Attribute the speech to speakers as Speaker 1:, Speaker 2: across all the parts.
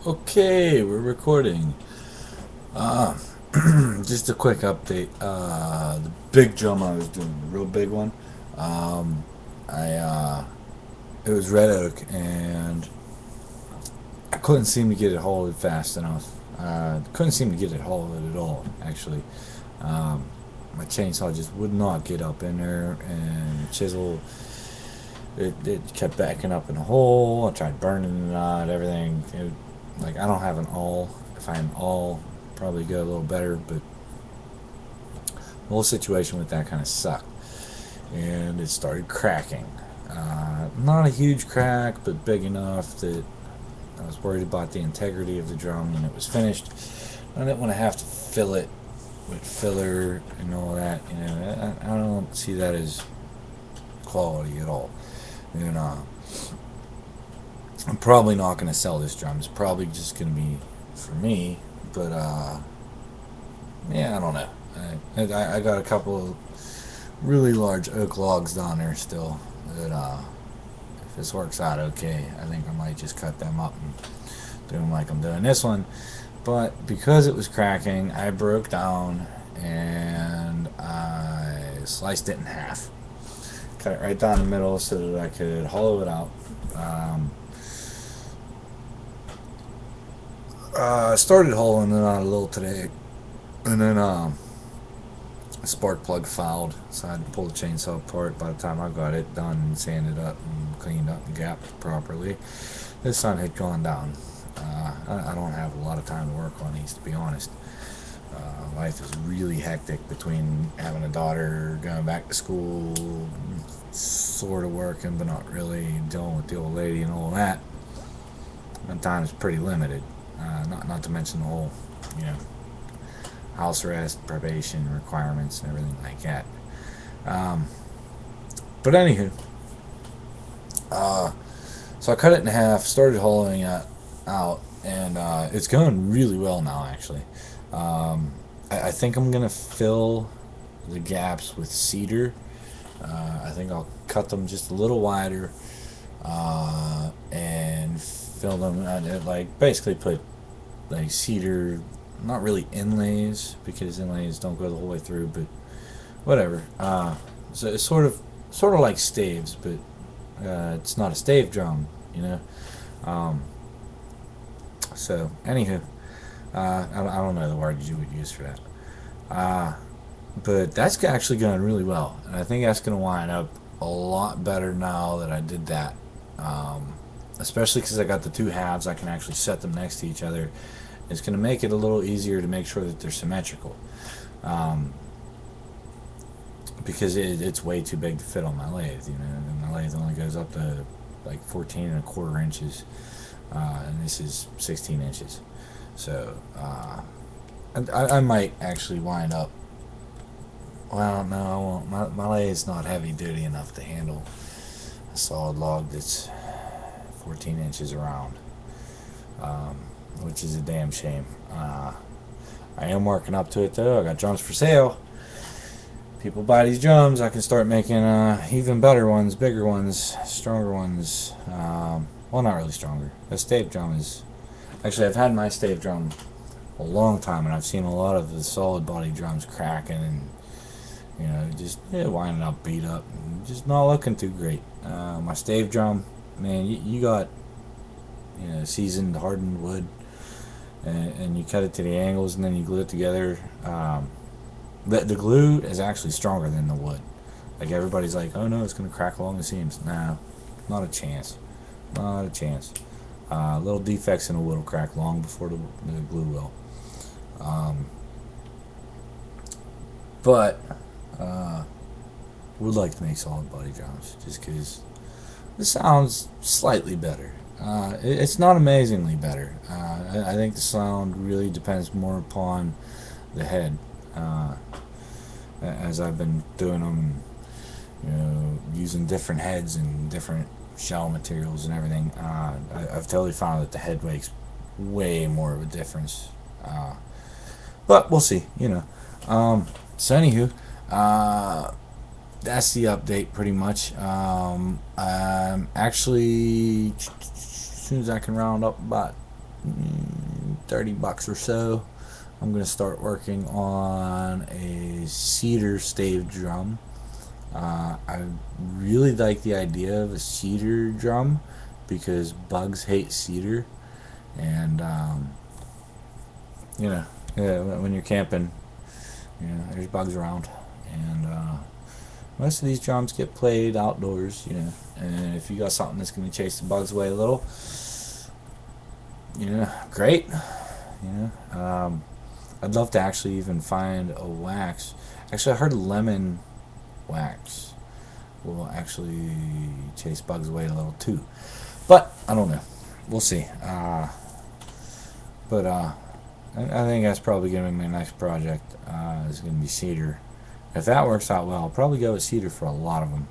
Speaker 1: Okay, we're recording. Uh, just a quick update. The big drum I was doing, the real big one. Um, I it was red oak, and I couldn't seem to get it hollowed fast enough. Couldn't seem to get it hollowed at all. Actually, um, my chainsaw just would not get up in there, and chisel. It kept backing up in a hole. I tried burning it out, everything. Like I don't have an awl. If I had an awl, probably go a little better. But the whole situation with that kind of sucked, and it started cracking. Not a huge crack, but big enough that I was worried about the integrity of the drum when it was finished. I didn't want to have to fill it with filler and all that. I don't see that as quality at all. And I'm probably not going to sell this drum. It's probably just going to be for me. But yeah, I don't know. I got a couple of really large oak logs down there still. That if this works out okay, I think I might just cut them up and do them like I'm doing this one. But because it was cracking, I broke down and I sliced it in half. Cut it right down the middle so that I could hollow it out. I started hollowing it out a little today, and then a spark plug fouled, so I had to pull the chainsaw apart. By the time I got it done and sanded up and cleaned up and gapped properly, the sun had gone down. I don't have a lot of time to work on these, to be honest. Life is really hectic between having a daughter, going back to school, sort of working, but not really, dealing with the old lady and all that. My time is pretty limited. Not to mention the whole, you know, house arrest, probation requirements, and everything like that. Um, but anywho, uh, so I cut it in half, started hollowing it out, and it's going really well now. Actually, I think I'm gonna fill the gaps with cedar. I think I'll cut them just a little wider and fill them. Like basically put like cedar, not really inlays because inlays don't go the whole way through, but whatever. So it's sort of like staves, but it's not a stave drum, you know. Um, so anywho, I don't know the word you would use for that. Uh, but that's actually going really well, and I think that's going to wind up a lot better now that I did that. Um, Especially because I got the two halves, I can actually set them next to each other. It's going to make it a little easier to make sure that they're symmetrical. Um, because it's way too big to fit on my lathe, and my lathe only goes up to like 14 1/4 inches, and this is 16 inches. So I might actually wind up. Well, no, I won't. My lathe's not heavy duty enough to handle a solid log that's 14 inches around, um, which is a damn shame. I am working up to it though. I got drums for sale. People buy these drums, I can start making even better ones, bigger ones, stronger ones. Well, not really stronger. The stave drum is. Actually, I've had my stave drum a long time, and I've seen a lot of the solid body drums cracking and just winding up, beat up, and just not looking too great. My stave drum, man, you got seasoned, hardened wood, and you cut it to the angles, and then you glue it together. The glue is actually stronger than the wood. Like everybody's like, oh no, it's gonna crack along the seams. Nah, not a chance. Not a chance. Little defects in the wood will crack long before the glue will. Um, but would like to make solid body drums just because this sounds slightly better. It's not amazingly better. I think the sound really depends more upon the head. As I've been doing them, using different heads and different shell materials and everything, I've totally found that the head makes way more of a difference. But we'll see, So anywho, that's the update pretty much. Actually, as soon as I can round up about $30 or so, I'm going to start working on a cedar stave drum. I really like the idea of a cedar drum because bugs hate cedar, and you know, yeah, when you're camping, there's bugs around, and most of these drums get played outdoors, and if you got something that's going to chase the bugs away a little, great. I'd love to actually even find a wax. Actually, I heard lemon wax will actually chase bugs away a little too, but I don't know. We'll see. But I think that's probably going to be my next project. Is going to be cedar. If that works out well, I'll probably go with cedar for a lot of them.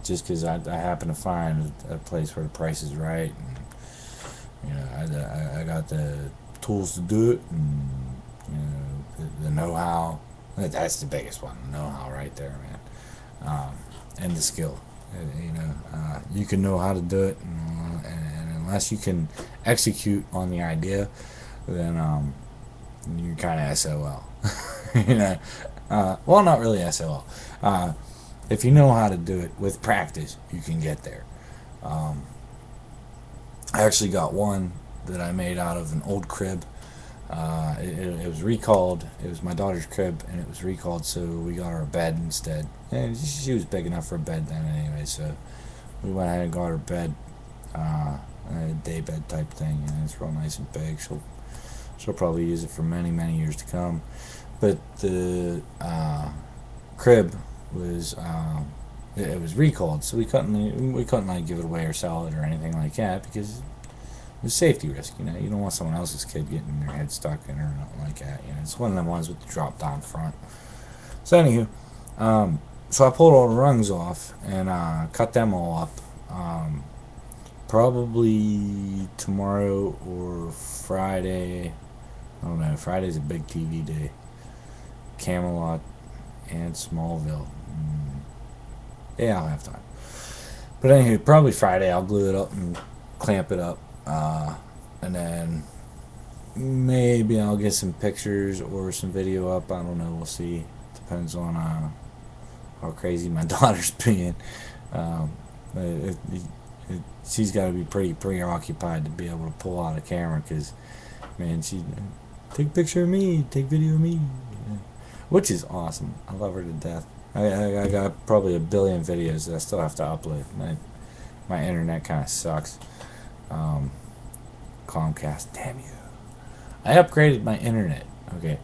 Speaker 1: Just because I happen to find a place where the price is right, and I got the tools to do it, and the know-how. That's the biggest one, the know-how right there, man, and the skill. You can know how to do it, and unless you can execute on the idea, then you're kind of SOL. Well, not really SOL. If you know how to do it with practice, you can get there. I actually got one that I made out of an old crib. It was recalled. It was my daughter's crib, and it was recalled, so we got her a bed instead. And she was big enough for a bed then anyway, so we went ahead and got her a bed, a day bed type thing, and it's real nice and big. She'll probably use it for many, many years to come. But the crib was it was recalled, so we couldn't like give it away or sell it or anything like that because it's a safety risk. You don't want someone else's kid getting their head stuck in it or nothing like that. It's one of them ones with the drop down front. So anywho, so I pulled all the rungs off and cut them all up. Probably tomorrow or Friday. I don't know. Friday's a big TV day. Camelot and Smallville. Yeah, I'll have time. But anyway, probably Friday I'll glue it up and clamp it up. And then maybe I'll get some pictures or some video up. I don't know. We'll see. Depends on how crazy my daughter's being. She's got to be pretty preoccupied to be able to pull out a camera because, man, she take a picture of me, take video of me, which is awesome. I love her to death. I got probably a billion videos that I still have to upload. My internet kind of sucks. Comcast, damn you. I upgraded my internet. Okay.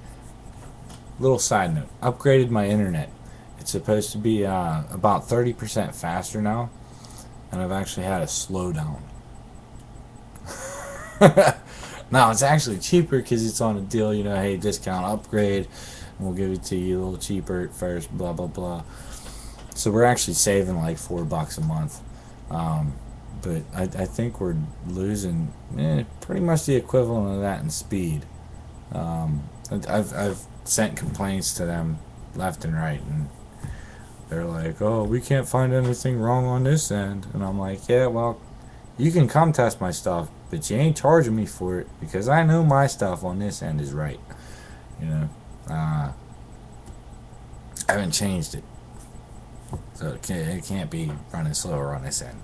Speaker 1: Little side note. Upgraded my internet. It's supposed to be about 30% faster now. And I've actually had a slowdown. Now, it's actually cheaper because it's on a deal. Hey, discount, upgrade. We'll give it to you a little cheaper at first, blah, blah, blah. So we're actually saving like $4 a month. But I think we're losing pretty much the equivalent of that in speed. I've sent complaints to them left and right, and they're like, "Oh, we can't find anything wrong on this end." And I'm like, "Yeah, well, you can come test my stuff, but you ain't charging me for it because I know my stuff on this end is right." I haven't changed it, so it can't be running slower on this end.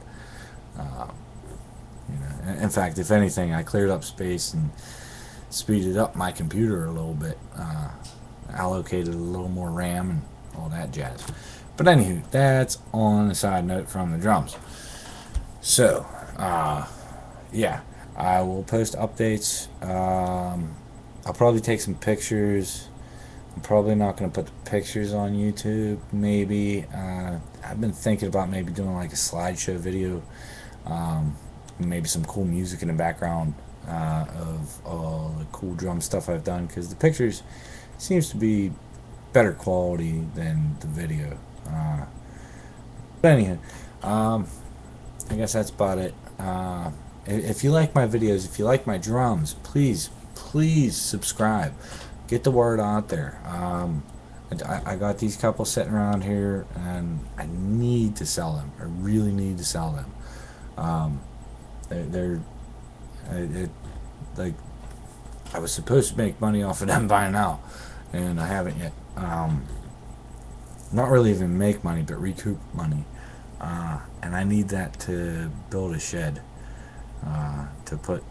Speaker 1: In fact, if anything, I cleared up space and speeded up my computer a little bit, allocated a little more RAM and all that jazz. But anywho, that's on a side note from the drums. So, yeah, I will post updates. I'll probably take some pictures. I'm probably not going to put the pictures on YouTube. Maybe I've been thinking about maybe doing like a slideshow video. Maybe some cool music in the background of all the cool drum stuff I've done, because the pictures seems to be better quality than the video. But anyhow, I guess that's about it. If you like my videos, if you like my drums, please subscribe. Get the word out there. I got these couple sitting around here, and I need to sell them. I really need to sell them. They're it like I was supposed to make money off of them by now, and I haven't yet. Not really even make money, but recoup money. And I need that to build a shed to put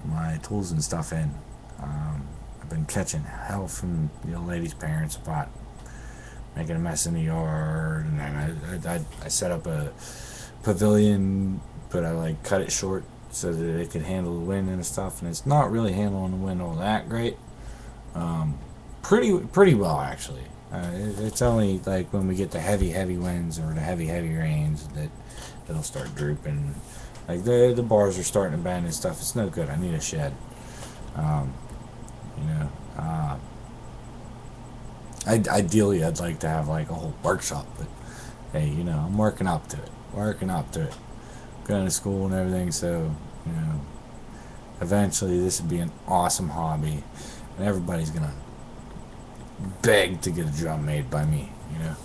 Speaker 1: my tools and stuff in. I've been catching hell from the old lady's parents about making a mess in the yard, and then I set up a pavilion, but I like cut it short so that it could handle the wind and stuff, and it's not really handling the wind all that great. Pretty well actually. It's only like when we get the heavy winds or the heavy rains that it'll start drooping. Like the bars are starting to bend and stuff. It's no good. I need a shed. You know, ideally I'd like to have like a whole workshop, but hey, you know, I'm working up to it. Going to school and everything, so you know, eventually this would be an awesome hobby, and everybody's gonna beg to get a drum made by me, you know,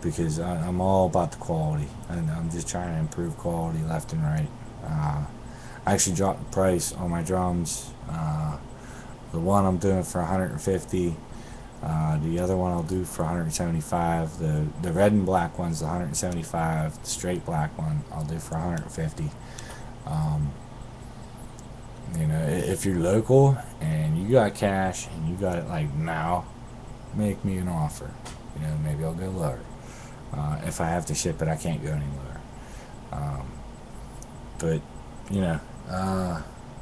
Speaker 1: because I'm all about the quality, and I'm just trying to improve quality left and right. I actually dropped the price on my drums. The one I'm doing for 150. The other one I'll do for 175. The red and black one's 175. The straight black one I'll do for 150. You know, if you're local and you got cash and you got it like now, make me an offer. You know, maybe I'll go lower. If I have to ship it, I can't go any lower. But you know,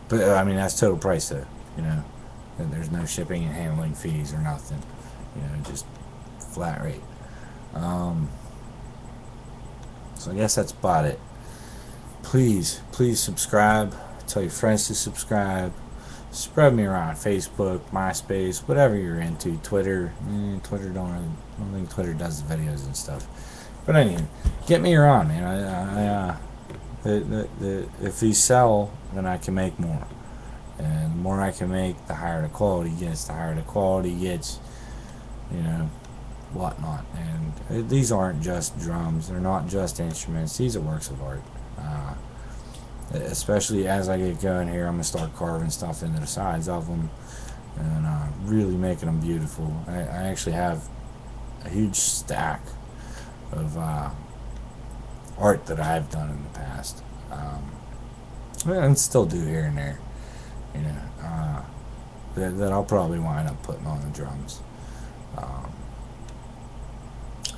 Speaker 1: but I mean that's total price though. You know, and there's no shipping and handling fees or nothing. You know, just flat rate. So I guess that's about it. Please subscribe. Tell your friends to subscribe. Spread me around Facebook, MySpace, whatever you're into. Twitter. Twitter don't think Twitter does the videos and stuff. But anyway, get me around, man. If these sell, then I can make more. And the more I can make, the higher the quality gets. The higher the quality gets, you know, whatnot. And these aren't just drums. They're not just instruments. These are works of art. Especially as I get going here, I'm going to start carving stuff into the sides of them and really making them beautiful. I actually have a huge stack of art that I've done in the past, and still do here and there, you know, that I'll probably wind up putting on the drums.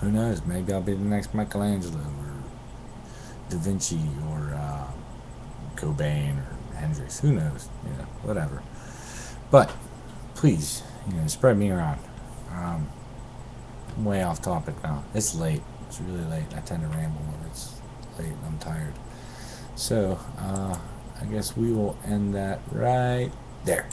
Speaker 1: Who knows? Maybe I'll be the next Michelangelo or Da Vinci or Cobain or Hendrix. Who knows? You know, whatever. But please, you know, spread me around. I'm way off topic now. It's late. It's really late. I tend to ramble when it's late and I'm tired. So I guess we will end that right there.